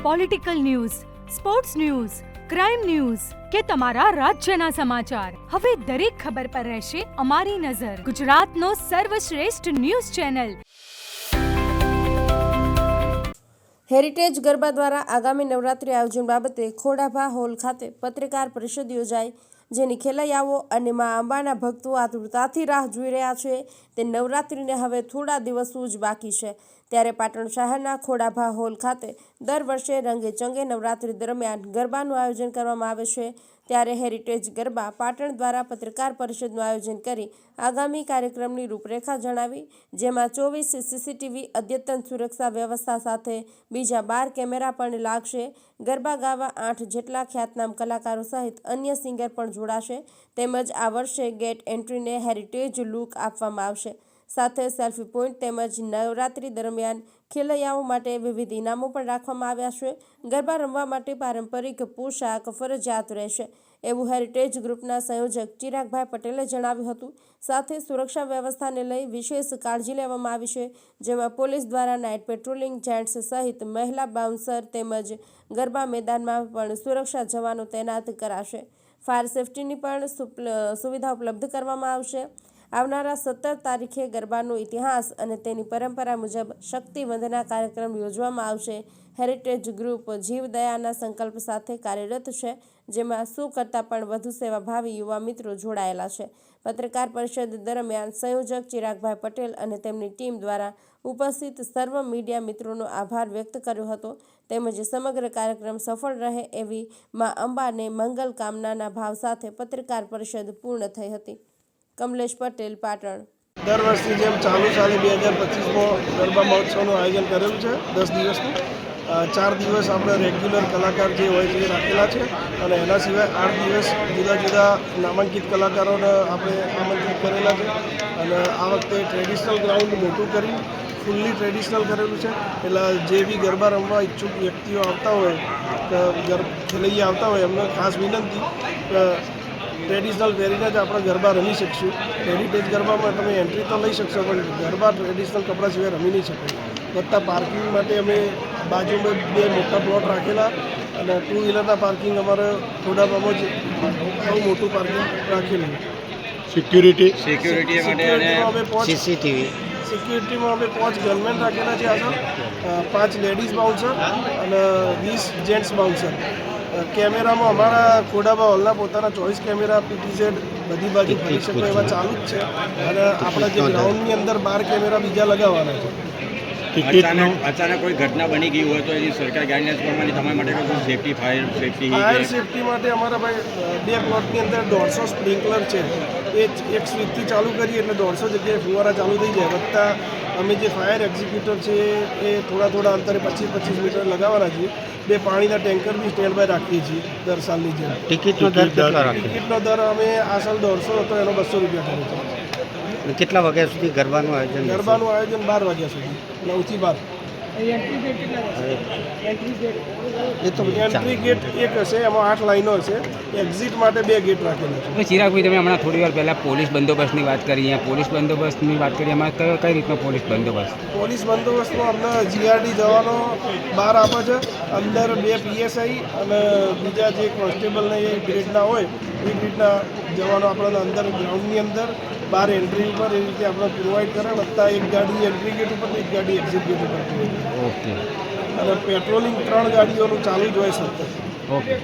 Political news, sports news, crime news કે તમારા રાજ્યના સમાચાર, હવે દરેક ખબર પર રહેશે અમારી નજર. ગુજરાતનો સર્વશ્રેષ્ઠ ન્યૂઝ ચેનલ. હેરિટેજ ગરબા દ્વારા આગામી નવરાત્રી આયોજન બાબતે ખોડાભા હોલ ખાતે પત્રકાર પરિષદ યોજાઈ, જેની ખેલૈયાઓ અને મા અંબાના ભક્તો આતુરતાથી રાહ જોઈ રહ્યા છે. તે નવરાત્રિને હવે થોડા દિવસો જ બાકી છે, ત્યારે પાટણ શહેરના ખોડાભા હોલ ખાતે દર વર્ષે રંગેચંગે નવરાત્રિ દરમિયાન ગરબાનું આયોજન કરવામાં આવે છે. ત્યારે હેરિટેજ ગરબા પાટણ દ્વારા પત્રકાર પરિષદનું આયોજન કરી આગામી કાર્યક્રમની રૂપરેખા જણાવી, જેમાં 24 સીસીટીવી, અદ્યતન સુરક્ષા વ્યવસ્થા સાથે બીજા 12 કેમેરા પણ લાગશે. ગરબા ગાવા 8 જેટલા ખ્યાતનામ કલાકારો સહિત અન્ય સિંગર પણ જોડાશે. તેમજ આ વર્ષે ગેટ એન્ટ્રીને હેરિટેજ લુક આપવામાં આવશે. સાથે સેલ્ફી પોઈન્ટ તેમજ નવરાત્રી દરમિયાન ખેલૈયાઓ માટે વિવિધ ઇનામો પણ રાખવામાં આવ્યા છે. ગરબા રમવા માટે પારંપરિક પોશાક ફરજિયાત રહેશે, એવું હેરિટેજ ગ્રુપના સંયોજક ચિરાગભાઈ પટેલે જણાવ્યું હતું. સાથે સુરક્ષા વ્યવસ્થાને લઈ વિશેષ કાળજી લેવામાં આવી છે, જેમાં પોલીસ દ્વારા નાઇટ પેટ્રોલિંગ, જેન્ટ્સ સહિત મહિલા બાઉન્સર તેમજ ગરબા મેદાનમાં પણ સુરક્ષા જવાનો તૈનાત કરાશે. ફાયર સેફટીની પણ સુવિધા ઉપલબ્ધ કરવામાં આવશે. આવનારા 17 તારીખે ગરબાનો ઇતિહાસ અને તેની પરંપરા મુજબ શક્તિ વંદના કાર્યક્રમ યોજવામાં આવશે. હેરિટેજ ગ્રુપ જીવદયાના સંકલ્પ સાથે કાર્યરત છે, જેમાં 100 કરતાં પણ વધુ સેવાભાવી યુવા મિત્રો જોડાયેલા છે. પત્રકાર પરિષદ દરમિયાન સંયોજક ચિરાગભાઈ પટેલ અને તેમની ટીમ દ્વારા ઉપસ્થિત સર્વ મીડિયા મિત્રોનો આભાર વ્યક્ત કર્યો હતો. તેમજ સમગ્ર કાર્યક્રમ સફળ રહે એવી મા અંબાને મંગલ કામનાના ભાવ સાથે પત્રકાર પરિષદ પૂર્ણ થઈ હતી. કમલેશ પટેલ, પાટણ. દર વર્ષની જેમ ચાલુ સાલે 2025માં ગરબા મહોત્સવનું આયોજન કરેલું છે. 10 દિવસનું 4 દિવસ આપણે રેગ્યુલર કલાકાર જે હોય છે એ રાખેલા છે, અને એના સિવાય 8 દિવસ જુદા જુદા નામાંકિત કલાકારોને આપણે આમંત્રિત કરેલા છે. અને આ વખતે ટ્રેડિશનલ ગ્રાઉન્ડ મોટું કરી ફૂલ્લી ટ્રેડિશનલ કરેલું છે. એટલે જે બી ગરબા રમવા ઈચ્છુક વ્યક્તિઓ આવતા હોય, ખેલૈયા આવતા હોય, એમને ખાસ વિનંતી, ટ્રેડિશનલ પહેરીને જ આપણે ગરબા રમી શકશું. હેરિટેજ ગરબામાં તમે એન્ટ્રી તો લઈ શકશો, પણ ગરબા ટ્રેડિશનલ કપડાં સિવાય રમી નહીં શકો. વત્તા પાર્કિંગ માટે અમે બાજુમાં 2 મોટા પ્લોટ રાખેલા, અને 2 વ્હીલરના પાર્કિંગ અમારે ખોડાભામાં જ બહુ મોટું પાર્કિંગ રાખેલું. સિક્યુરિટીમાં અમે 5 ગનમેન રાખેલા છે આગળ, 5 લેડીઝ બાઉન્સર અને 20 જેન્ટ્સ બાઉન્સર. કેમેરામાં અમારા ખોડાભા હોલના પોતાના 24 કેમેરા PTZ બધી બાજુ ફરી શકો એવા ચાલુ જ છે, અને આપણા જે ગ્રાઉન્ડની અંદર 12 કેમેરા બીજા લગાવવાના છે. અચાનક કોઈ ઘટના બની ગઈ હોય તો એની સરકાર ગાઈડલાઇન્સ પ્રમાણે તમારા માટે કોઈ સેફટી, ફાયર સેફટી માટે અમારા ભાઈ 2 પ્લોટની અંદર 150 સ્પ્રિંકલર છે. એ એક સ્વિચથી ચાલુ કરીએ એટલે 150 જગ્યાએ ફુવારા ચાલુ થઈ જાય. વત્તા અમે જે ફાયર એક્ઝિક્યુટર છે એ થોડા અંતરે 25-25 મીટર લગાવવાના છીએ. 2 પાણીના ટેન્કર બી સ્ટેન્ડ બાય રાખીએ છીએ દર સાલની જેમ. ટિકિટનો દર અમે આ સાલ 150 હતો, એનો 200 રૂપિયા કર્યો છે. કેટલા વાગ્યા સુધી ગરબાનું આયોજન? ગરબાનું આયોજન 12 વાગ્યા સુધી, 9 થી 12. એન્ટ્રી ગેટ એક હશે, એમાં 8 લાઈનો હશે. એક્ઝિટ માટે 2 ગેટ રાખેલા છે. ચિરાગભાઈ, તમે હમણાં થોડી વાર પહેલાં પોલીસ બંદોબસ્તની વાત કરી. અહીંયા પોલીસ બંદોબસ્તની વાત કરી, એમાં કઈ રીતનો પોલીસ બંદોબસ્ત? પોલીસ બંદોબસ્તમાં અમને GRD જવાનો બહાર આપે છે. અંદર 2 PSI અને બીજા જે કોન્સ્ટેબલને એ ગ્રેડના હોય એ ગ્રેડના જવાનો આપણને અંદર ગ્રાઉન્ડની અંદર 12 એન્ટ્રી ઉપર એ રીતે આપણે પ્રોવાઈડ કરે. વત્તા 1 ગાડી એન્ટ્રી ગેટ ઉપર, 1 ગાડી એક્ઝિટ ગેટ ઉપર. ઓકે. અને પેટ્રોલિંગ 3 ગાડીઓનું ચાલુ જ હોય સતત. ઓકે.